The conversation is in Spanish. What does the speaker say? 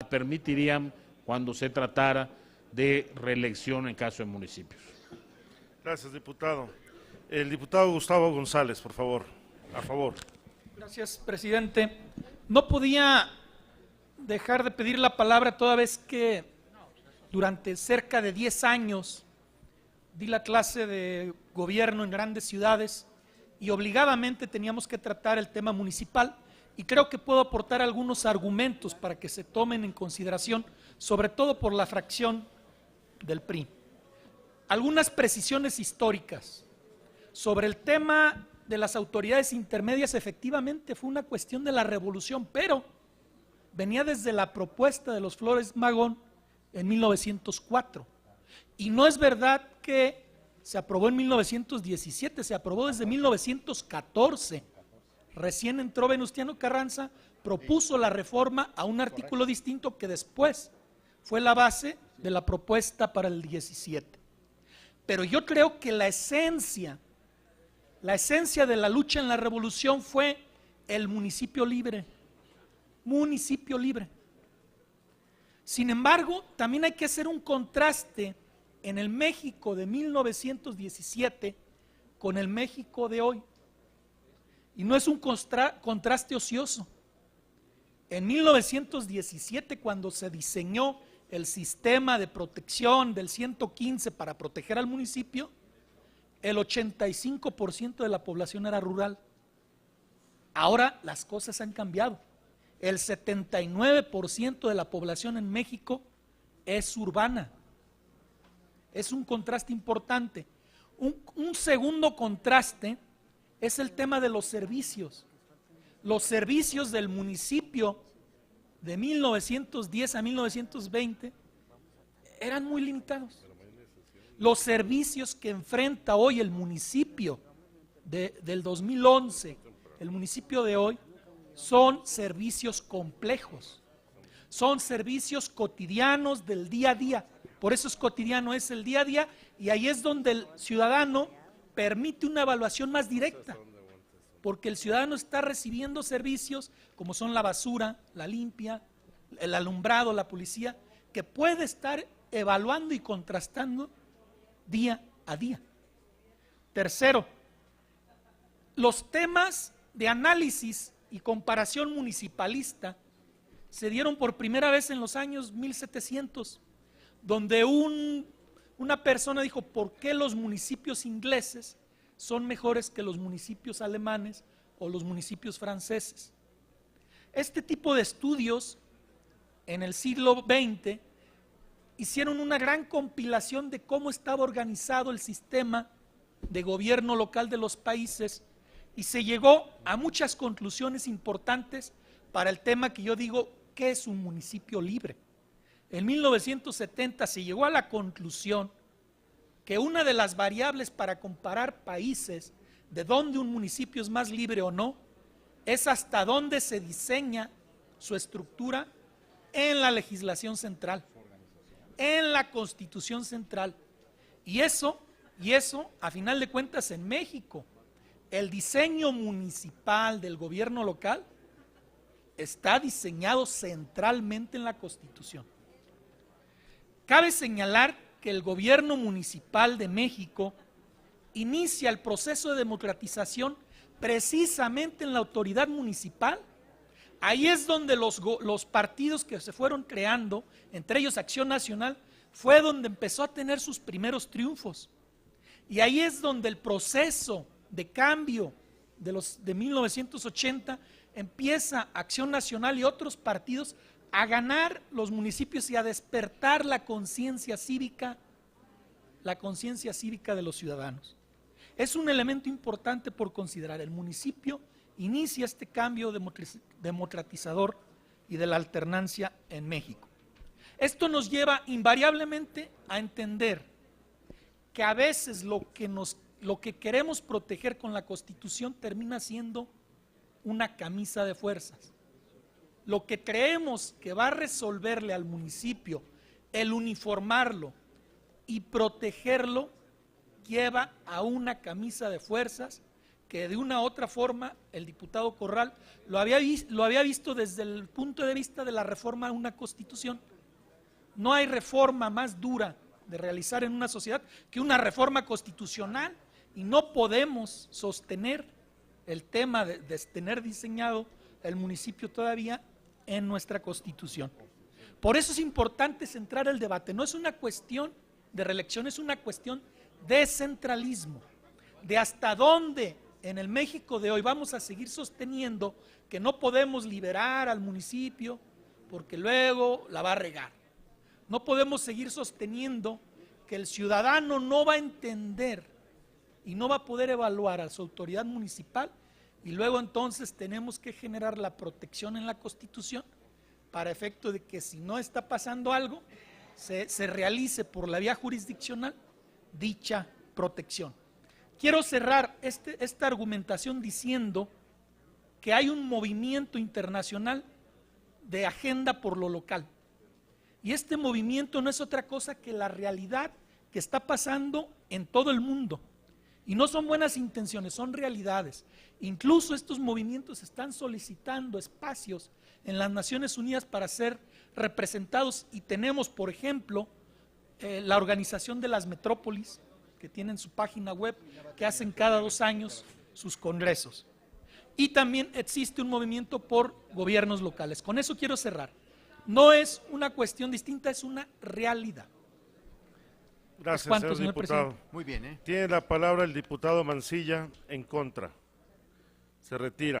permitirían cuando se tratara de reelección en caso de municipios. Gracias, diputado. El diputado Gustavo González, por favor. A favor. Gracias, presidente. No podía dejar de pedir la palabra toda vez que durante cerca de 10 años di la clase de gobierno en grandes ciudades y obligadamente teníamos que tratar el tema municipal, y creo que puedo aportar algunos argumentos para que se tomen en consideración, sobre todo por la fracción del PRI. Algunas precisiones históricas. Sobre el tema de las autoridades intermedias, efectivamente fue una cuestión de la revolución, pero venía desde la propuesta de los Flores Magón en 1904. Y no es verdad que se aprobó en 1917, se aprobó desde 1914. Recién entró Venustiano Carranza, propuso la reforma a un artículo distinto que después fue la base de la propuesta para el 17. Pero yo creo que la esencia de la lucha en la revolución fue el municipio libre. Municipio libre. Sin embargo, también hay que hacer un contraste en el México de 1917 con el México de hoy. Y no es un contraste ocioso. En 1917, cuando se diseñó el sistema de protección del 115 para proteger al municipio, el 85% de la población era rural. Ahora las cosas han cambiado. El 79% de la población en México es urbana. Es un contraste importante. Un segundo contraste es el tema de los servicios. Los servicios del municipio de 1910 a 1920 eran muy limitados. Los servicios que enfrenta hoy el municipio del 2011, el municipio de hoy, son servicios complejos, son servicios cotidianos del día a día. Por eso es cotidiano, es el día a día, y ahí es donde el ciudadano permite una evaluación más directa, porque el ciudadano está recibiendo servicios como son la basura, la limpia, el alumbrado, la policía, que puede estar evaluando y contrastando día a día. Tercero, los temas de análisis y comparación municipalista se dieron por primera vez en los años 1700, donde una persona dijo: ¿por qué los municipios ingleses son mejores que los municipios alemanes o los municipios franceses? Este tipo de estudios en el siglo XX hicieron una gran compilación de cómo estaba organizado el sistema de gobierno local de los países, y se llegó a muchas conclusiones importantes para el tema que yo digo: ¿qué es un municipio libre? En 1970 se llegó a la conclusión que una de las variables para comparar países de dónde un municipio es más libre o no es hasta dónde se diseña su estructura en la legislación central, en la Constitución central. Y eso, a final de cuentas, en México, el diseño municipal del gobierno local está diseñado centralmente en la Constitución. Cabe señalar que el gobierno municipal de México inicia el proceso de democratización precisamente en la autoridad municipal. Ahí es donde los partidos que se fueron creando, entre ellos Acción Nacional, fue donde empezó a tener sus primeros triunfos. Y ahí es donde el proceso de cambio de 1980 empieza Acción Nacional y otros partidos a ganar los municipios y a despertar la conciencia cívica de los ciudadanos. Es un elemento importante por considerar. El municipio inicia este cambio democratizador y de la alternancia en México. Esto nos lleva invariablemente a entender que a veces lo que queremos proteger con la Constitución termina siendo una camisa de fuerzas. Lo que creemos que va a resolverle al municipio el uniformarlo y protegerlo lleva a una camisa de fuerzas que de una u otra forma el diputado Corral lo había visto desde el punto de vista de la reforma a una constitución. No hay reforma más dura de realizar en una sociedad que una reforma constitucional, y no podemos sostener el tema de tener diseñado el municipio todavía en nuestra constitución. Por eso es importante centrar el debate. No es una cuestión de reelección, es una cuestión de centralismo, de hasta dónde en el México de hoy vamos a seguir sosteniendo que no podemos liberar al municipio porque luego la va a regar. No podemos seguir sosteniendo que el ciudadano no va a entender y no va a poder evaluar a su autoridad municipal, y luego entonces tenemos que generar la protección en la Constitución para efecto de que si no está pasando algo, se realice por la vía jurisdiccional dicha protección. Quiero cerrar esta argumentación diciendo que hay un movimiento internacional de agenda por lo local. Y este movimiento no es otra cosa que la realidad que está pasando en todo el mundo. Y no son buenas intenciones, son realidades. Incluso estos movimientos están solicitando espacios en las Naciones Unidas para ser representados, y tenemos, por ejemplo, la organización de las metrópolis, que tienen su página web, que hacen cada 2 años sus congresos. Y también existe un movimiento por gobiernos locales. Con eso quiero cerrar. No es una cuestión distinta, es una realidad. Gracias, señor diputado. Muy bien, ¿eh? Tiene la palabra el diputado Mancilla en contra. Se retira.